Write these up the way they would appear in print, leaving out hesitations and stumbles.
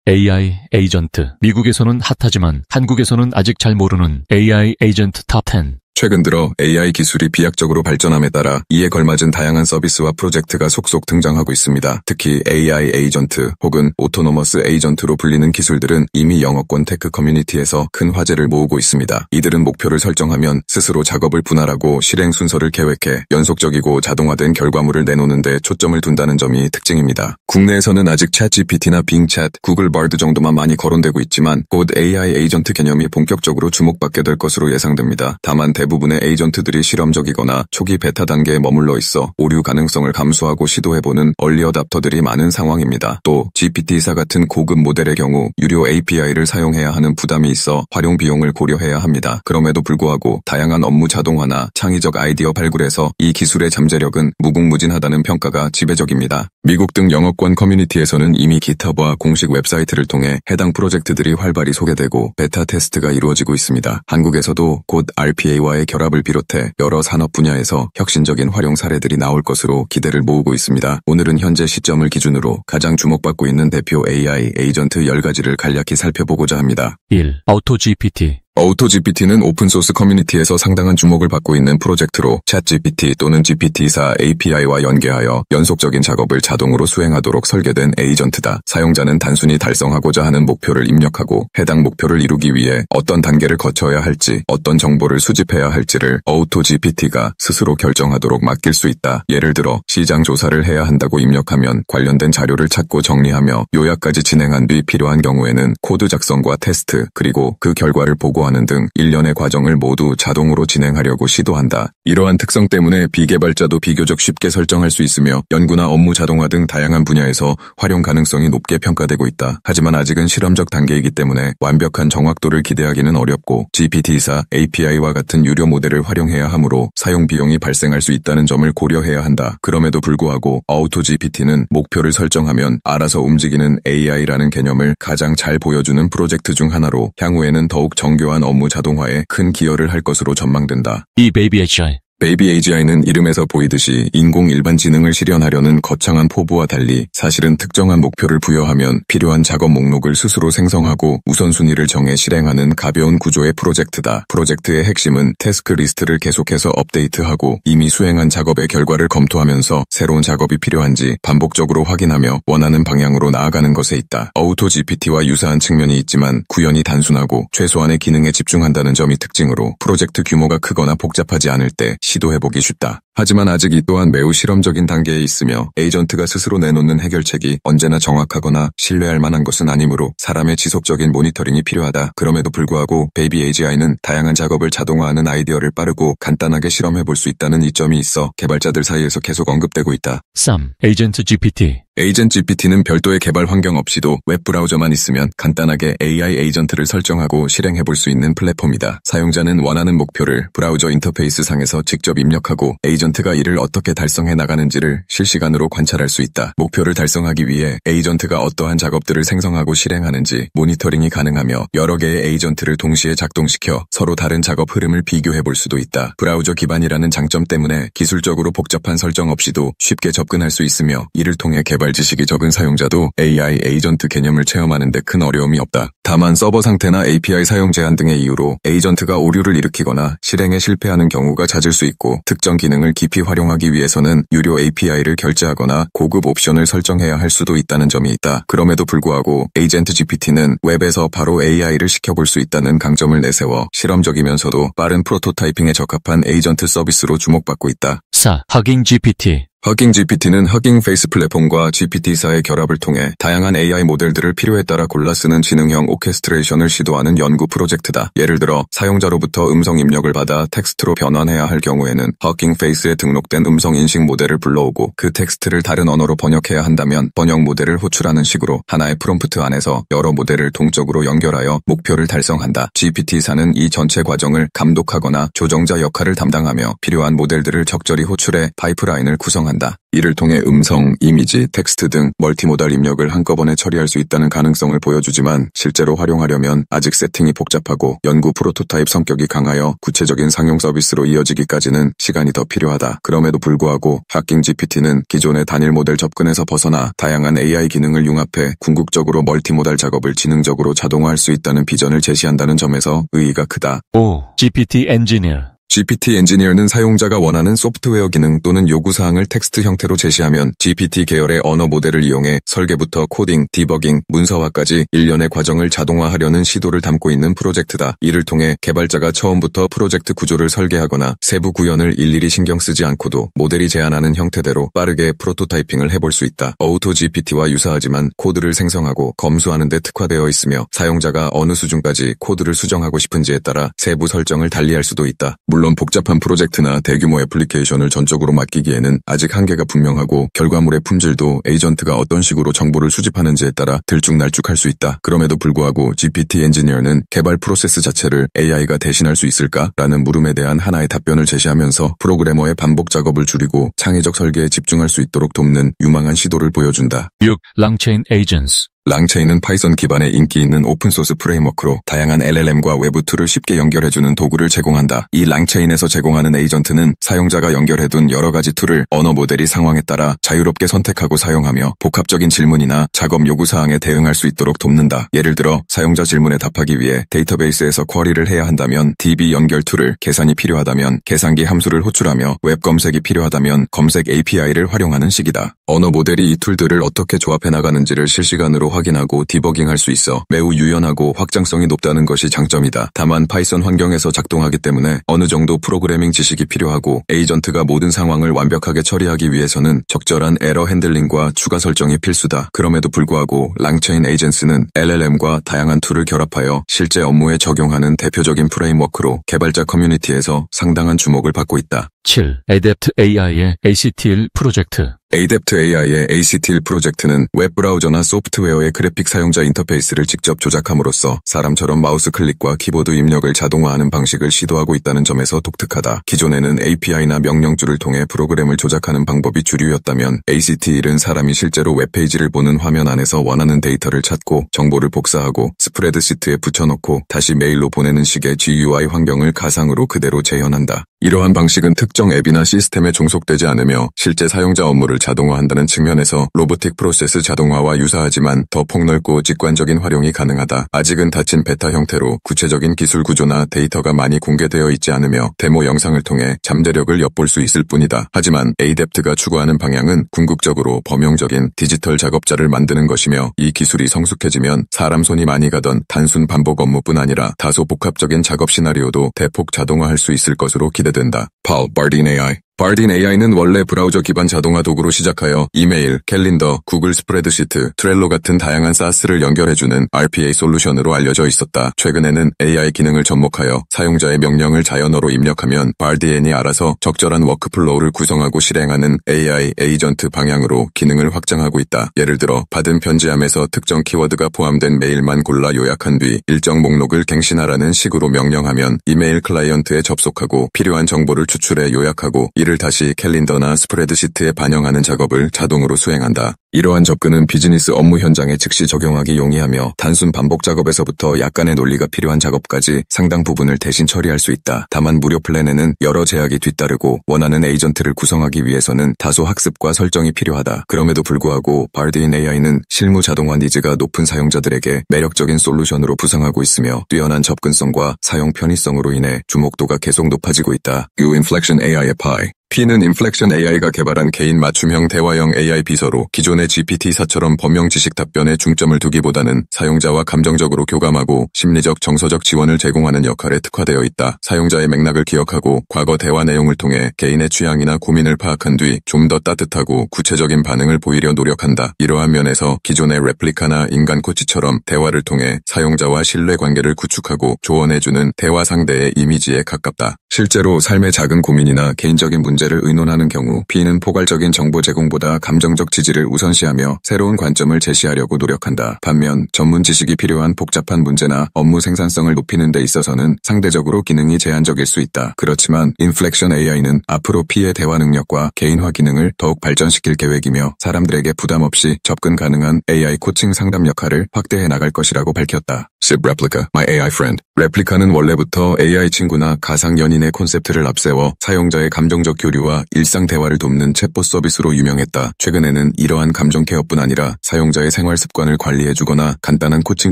AI 에이전트. 미국에서는 핫하지만 한국에서는 아직 잘 모르는 AI 에이전트 탑 10. 최근 들어 AI 기술이 비약적으로 발전함에 따라 이에 걸맞은 다양한 서비스와 프로젝트가 속속 등장하고 있습니다. 특히 AI 에이전트 혹은 오토노머스 에이전트로 불리는 기술들은 이미 영어권 테크 커뮤니티에서 큰 화제를 모으고 있습니다. 이들은 목표를 설정하면 스스로 작업을 분할하고 실행 순서를 계획해 연속적이고 자동화된 결과물을 내놓는 데 초점을 둔다는 점이 특징입니다. 국내에서는 아직 챗GPT나 빙챗, 구글 바드 정도만 많이 거론되고 있지만 곧 AI 에이전트 개념이 본격적으로 주목받게 될 것으로 예상됩니다. 다만 대부분의 에이전트들이 실험적이거나 초기 베타 단계에 머물러 있어 오류 가능성을 감수하고 시도해보는 얼리 어답터들이 많은 상황입니다. 또 GPT-4 같은 고급 모델의 경우 유료 API를 사용해야 하는 부담이 있어 활용 비용을 고려해야 합니다. 그럼에도 불구하고 다양한 업무 자동화나 창의적 아이디어 발굴에서 이 기술의 잠재력은 무궁무진하다는 평가가 지배적입니다. 미국 등 영어권 커뮤니티에서는 이미 GitHub와 공식 웹사이트를 통해 해당 프로젝트들이 활발히 소개되고 베타 테스트가 이루어지고 있습니다. 한국에서도 곧 RPA와의 결합을 비롯해 여러 산업 분야에서 혁신적인 활용 사례들이 나올 것으로 기대를 모으고 있습니다. 오늘은 현재 시점을 기준으로 가장 주목받고 있는 대표 AI 에이전트 10가지를 간략히 살펴보고자 합니다. 1. AutoGPT. AutoGPT는 오픈소스 커뮤니티에서 상당한 주목을 받고 있는 프로젝트로 챗GPT 또는 GPT-4 API와 연계하여 연속적인 작업을 자동으로 수행하도록 설계된 에이전트다. 사용자는 단순히 달성하고자 하는 목표를 입력하고 해당 목표를 이루기 위해 어떤 단계를 거쳐야 할지, 어떤 정보를 수집해야 할지를 AutoGPT가 스스로 결정하도록 맡길 수 있다. 예를 들어 시장 조사를 해야 한다고 입력하면 관련된 자료를 찾고 정리하며 요약까지 진행한 뒤 필요한 경우에는 코드 작성과 테스트, 그리고 그 결과를 보고하는 등 일련의 과정을 모두 자동으로 진행하려고 시도한다. 이러한 특성 때문에 비개발자도 비교적 쉽게 설정할 수 있으며 연구나 업무 자동화 등 다양한 분야에서 활용 가능성이 높게 평가되고 있다. 하지만 아직은 실험적 단계이기 때문에 완벽한 정확도를 기대하기는 어렵고 GPT-4 API와 같은 유료 모델을 활용해야 하므로 사용 비용이 발생할 수 있다는 점을 고려해야 한다. 그럼에도 불구하고 AutoGPT는 목표를 설정하면 알아서 움직이는 AI라는 개념을 가장 잘 보여주는 프로젝트 중 하나로 향후에는 더욱 정교한 업무 자동화에 큰 기여를 할 것으로 전망된다. 이 베이비 AGI. 베이비 AGI는 이름에서 보이듯이 인공 일반지능을 실현하려는 거창한 포부와 달리 사실은 특정한 목표를 부여하면 필요한 작업 목록을 스스로 생성하고 우선순위를 정해 실행하는 가벼운 구조의 프로젝트다. 프로젝트의 핵심은 태스크 리스트를 계속해서 업데이트하고 이미 수행한 작업의 결과를 검토하면서 새로운 작업이 필요한지 반복적으로 확인하며 원하는 방향으로 나아가는 것에 있다. AutoGPT와 유사한 측면이 있지만 구현이 단순하고 최소한의 기능에 집중한다는 점이 특징으로 프로젝트 규모가 크거나 복잡하지 않을 때 시도해보기 쉽다. 하지만 아직 이 또한 매우 실험적인 단계에 있으며 에이전트가 스스로 내놓는 해결책이 언제나 정확하거나 신뢰할 만한 것은 아니므로 사람의 지속적인 모니터링이 필요하다. 그럼에도 불구하고 베이비 AGI는 다양한 작업을 자동화하는 아이디어를 빠르고 간단하게 실험해볼 수 있다는 이점이 있어 개발자들 사이에서 계속 언급되고 있다. 3. 에이전트 GPT. 에이전트 GPT는 별도의 개발 환경 없이도 웹브라우저만 있으면 간단하게 AI 에이전트를 설정하고 실행해볼 수 있는 플랫폼이다. 사용자는 원하는 목표를 브라우저 인터페이스 상에서 직접 입력하고 에이전트가 이를 어떻게 달성해 나가는지를 실시간으로 관찰할 수 있다. 목표를 달성하기 위해 에이전트가 어떠한 작업들을 생성하고 실행하는지 모니터링이 가능하며 여러 개의 에이전트를 동시에 작동시켜 서로 다른 작업 흐름을 비교해볼 수도 있다. 브라우저 기반이라는 장점 때문에 기술적으로 복잡한 설정 없이도 쉽게 접근할 수 있으며 이를 통해 개발 지식이 적은 사용자도 AI 에이전트 개념을 체험하는 데 큰 어려움이 없다. 다만 서버 상태나 API 사용 제한 등의 이유로 에이전트가 오류를 일으키거나 실행에 실패하는 경우가 잦을 수 있고 특정 기능을 깊이 활용하기 위해서는 유료 API를 결제하거나 고급 옵션을 설정해야 할 수도 있다는 점이 있다. 그럼에도 불구하고 에이전트 GPT는 웹에서 바로 AI를 시켜볼 수 있다는 강점을 내세워 실험적이면서도 빠른 프로토타이핑에 적합한 에이전트 서비스로 주목받고 있다. 4. 허깅 GPT. 허깅 GPT는 허깅 페이스 플랫폼과 GPT-4의 결합을 통해 다양한 AI 모델들을 필요에 따라 골라 쓰는 지능형 오케스트레이션을 시도하는 연구 프로젝트다. 예를 들어 사용자로부터 음성 입력을 받아 텍스트로 변환해야 할 경우에는 허깅 페이스에 등록된 음성 인식 모델을 불러오고 그 텍스트를 다른 언어로 번역해야 한다면 번역 모델을 호출하는 식으로 하나의 프롬프트 안에서 여러 모델을 동적으로 연결하여 목표를 달성한다. GPT-4는 이 전체 과정을 감독하거나 조정자 역할을 담당하며 필요한 모델들을 적절히 호출해 파이프라인을 구성한다. 제공한다. 이를 통해 음성, 이미지, 텍스트 등 멀티모달 입력을 한꺼번에 처리할 수 있다는 가능성을 보여주지만 실제로 활용하려면 아직 세팅이 복잡하고 연구 프로토타입 성격이 강하여 구체적인 상용 서비스로 이어지기까지는 시간이 더 필요하다. 그럼에도 불구하고 하킹 GPT는 기존의 단일 모델 접근에서 벗어나 다양한 AI 기능을 융합해 궁극적으로 멀티모달 작업을 지능적으로 자동화할 수 있다는 비전을 제시한다는 점에서 의의가 크다. 5. GPT 엔지니어. GPT 엔지니어는 사용자가 원하는 소프트웨어 기능 또는 요구사항을 텍스트 형태로 제시하면 GPT 계열의 언어 모델을 이용해 설계부터 코딩, 디버깅, 문서화까지 일련의 과정을 자동화하려는 시도를 담고 있는 프로젝트다. 이를 통해 개발자가 처음부터 프로젝트 구조를 설계하거나 세부 구현을 일일이 신경 쓰지 않고도 모델이 제안하는 형태대로 빠르게 프로토타이핑을 해볼 수 있다. 어우토 GPT와 유사하지만 코드를 생성하고 검수하는 데 특화되어 있으며 사용자가 어느 수준까지 코드를 수정하고 싶은지에 따라 세부 설정을 달리할 수도 있다. 물론 복잡한 프로젝트나 대규모 애플리케이션을 전적으로 맡기기에는 아직 한계가 분명하고 결과물의 품질도 에이전트가 어떤 식으로 정보를 수집하는지에 따라 들쭉날쭉할 수 있다. 그럼에도 불구하고 GPT 엔지니어는 개발 프로세스 자체를 AI가 대신할 수 있을까라는 물음에 대한 하나의 답변을 제시하면서 프로그래머의 반복 작업을 줄이고 창의적 설계에 집중할 수 있도록 돕는 유망한 시도를 보여준다. 6. 랑체인 에이전트. 랑체인은 파이썬 기반의 인기 있는 오픈소스 프레임워크로 다양한 LLM과 외부 툴을 쉽게 연결해주는 도구를 제공한다. 이 랑체인에서 제공하는 에이전트는 사용자가 연결해둔 여러 가지 툴을 언어 모델이 상황에 따라 자유롭게 선택하고 사용하며 복합적인 질문이나 작업 요구사항에 대응할 수 있도록 돕는다. 예를 들어 사용자 질문에 답하기 위해 데이터베이스에서 쿼리를 해야 한다면 DB 연결 툴을, 계산이 필요하다면 계산기 함수를 호출하며 웹 검색이 필요하다면 검색 API를 활용하는 식이다. 언어 모델이 이 툴들을 어떻게 조합해 나가는지를 실시간으로 확인하고 디버깅할 수 있어 매우 유연하고 확장성이 높다는 것이 장점이다. 다만 파이썬 환경에서 작동하기 때문에 어느 정도 프로그래밍 지식이 필요하고 에이전트가 모든 상황을 완벽하게 처리하기 위해서는 적절한 에러 핸들링과 추가 설정이 필수다. 그럼에도 불구하고 랑체인 에이전트는 LLM과 다양한 툴을 결합하여 실제 업무에 적용하는 대표적인 프레임워크로 개발자 커뮤니티에서 상당한 주목을 받고 있다. 7. Adapt AI의 ACTL 프로젝트. Adapt AI의 ACTL 프로젝트는 웹브라우저나 소프트웨어의 그래픽 사용자 인터페이스를 직접 조작함으로써 사람처럼 마우스 클릭과 키보드 입력을 자동화하는 방식을 시도하고 있다는 점에서 독특하다. 기존에는 API나 명령줄을 통해 프로그램을 조작하는 방법이 주류였다면 ACTL은 사람이 실제로 웹페이지를 보는 화면 안에서 원하는 데이터를 찾고 정보를 복사하고 스프레드시트에 붙여넣고 다시 메일로 보내는 식의 GUI 환경을 가상으로 그대로 재현한다. 이러한 방식은 특정 앱이나 시스템에 종속되지 않으며 실제 사용자 업무를 자동화한다는 측면에서 로보틱 프로세스 자동화와 유사하지만 더 폭넓고 직관적인 활용이 가능하다. 아직은 닫힌 베타 형태로 구체적인 기술 구조나 데이터가 많이 공개되어 있지 않으며 데모 영상을 통해 잠재력을 엿볼 수 있을 뿐이다. 하지만 에이뎁트가 추구하는 방향은 궁극적으로 범용적인 디지털 작업자를 만드는 것이며 이 기술이 성숙해지면 사람 손이 많이 가던 단순 반복 업무뿐 아니라 다소 복합적인 작업 시나리오도 대폭 자동화할 수 있을 것으로 기대된다. PAL, Bardeen AI. Bardeen AI는 원래 브라우저 기반 자동화 도구로 시작하여 이메일, 캘린더, 구글 스프레드시트, 트렐로 같은 다양한 SaaS를 연결해주는 RPA 솔루션으로 알려져 있었다. 최근에는 AI 기능을 접목하여 사용자의 명령을 자연어로 입력하면 Bardien이 알아서 적절한 워크플로우를 구성하고 실행하는 AI 에이전트 방향으로 기능을 확장하고 있다. 예를 들어 받은 편지함에서 특정 키워드가 포함된 메일만 골라 요약한 뒤 일정 목록을 갱신하라는 식으로 명령하면 이메일 클라이언트에 접속하고 필요한 정보를 추출해 요약하고 이를 다시 캘린더나 스프레드시트에 반영하는 작업을 자동으로 수행한다. 이러한 접근은 비즈니스 업무 현장에 즉시 적용하기 용이하며 단순 반복 작업에서부터 약간의 논리가 필요한 작업까지 상당 부분을 대신 처리할 수 있다. 다만 무료 플랜에는 여러 제약이 뒤따르고 원하는 에이전트를 구성하기 위해서는 다소 학습과 설정이 필요하다. 그럼에도 불구하고 Bardeen AI는 실무 자동화 니즈가 높은 사용자들에게 매력적인 솔루션으로 부상하고 있으며 뛰어난 접근성과 사용 편의성으로 인해 주목도가 계속 높아지고 있다. Inflection AI의 Pi. P는 인플렉션 AI가 개발한 개인 맞춤형 대화형 AI 비서로 기존의 GPT-4처럼 범용 지식 답변에 중점을 두기보다는 사용자와 감정적으로 교감하고 심리적 정서적 지원을 제공하는 역할에 특화되어 있다. 사용자의 맥락을 기억하고 과거 대화 내용을 통해 개인의 취향이나 고민을 파악한 뒤 좀 더 따뜻하고 구체적인 반응을 보이려 노력한다. 이러한 면에서 기존의 레플리카나 인간 코치처럼 대화를 통해 사용자와 신뢰관계를 구축하고 조언해주는 대화 상대의 이미지에 가깝다. 실제로 삶의 작은 고민이나 개인적인 문제 문제를 의논하는 경우 B는 포괄적인 정보 제공보다 감정적 지지를 우선시하며 새로운 관점을 제시하려고 노력한다. 반면 전문 지식이 필요한 복잡한 문제나 업무 생산성을 높이는 데 있어서는 상대적으로 기능이 제한적일 수 있다. 그렇지만 인플렉션 AI는 앞으로 P의 대화 능력과 개인화 기능을 더욱 발전시킬 계획이며 사람들에게 부담 없이 접근 가능한 AI 코칭 상담 역할을 확대해 나갈 것이라고 밝혔다. SIP Replica, My AI Friend. 레플리카는 원래부터 AI 친구나 가상 연인의 콘셉트를 앞세워 사용자의 감정적 교류와 일상 대화를 돕는 챗봇 서비스로 유명했다. 최근에는 이러한 감정 케어뿐 아니라 사용자의 생활 습관을 관리해주거나 간단한 코칭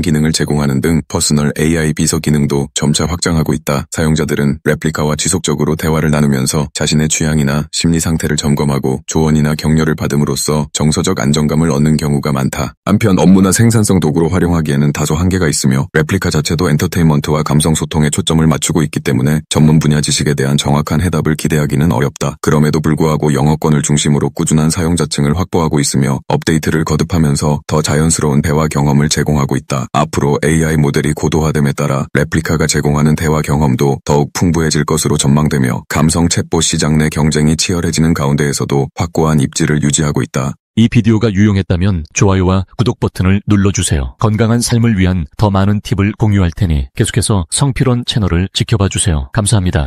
기능을 제공하는 등 퍼스널 AI 비서 기능도 점차 확장하고 있다. 사용자들은 레플리카와 지속적으로 대화를 나누면서 자신의 취향이나 심리 상태를 점검하고 조언이나 격려를 받음으로써 정서적 안정감을 얻는 경우가 많다. 한편 업무나 생산성 도구로 활용하기에는 다소 한계가 있으며 레플리카 자체도 엔터테인먼트와 감성 소통에 초점을 맞추고 있기 때문에 전문 분야 지식에 대한 정확한 해답을 기대하기는 어렵다. 그럼에도 불구하고 영어권을 중심으로 꾸준한 사용자층을 확보하고 있으며 업데이트를 거듭하면서 더 자연스러운 대화 경험을 제공하고 있다. 앞으로 AI 모델이 고도화됨에 따라 레플리카가 제공하는 대화 경험도 더욱 풍부해질 것으로 전망되며 감성 챗봇 시장 내 경쟁이 치열해지는 가운데에서도 확고한 입지를 유지하고 있다. 이 비디오가 유용했다면 좋아요와 구독 버튼을 눌러주세요. 건강한 삶을 위한 더 많은 팁을 공유할 테니 계속해서 성필원 채널을 지켜봐 주세요. 감사합니다.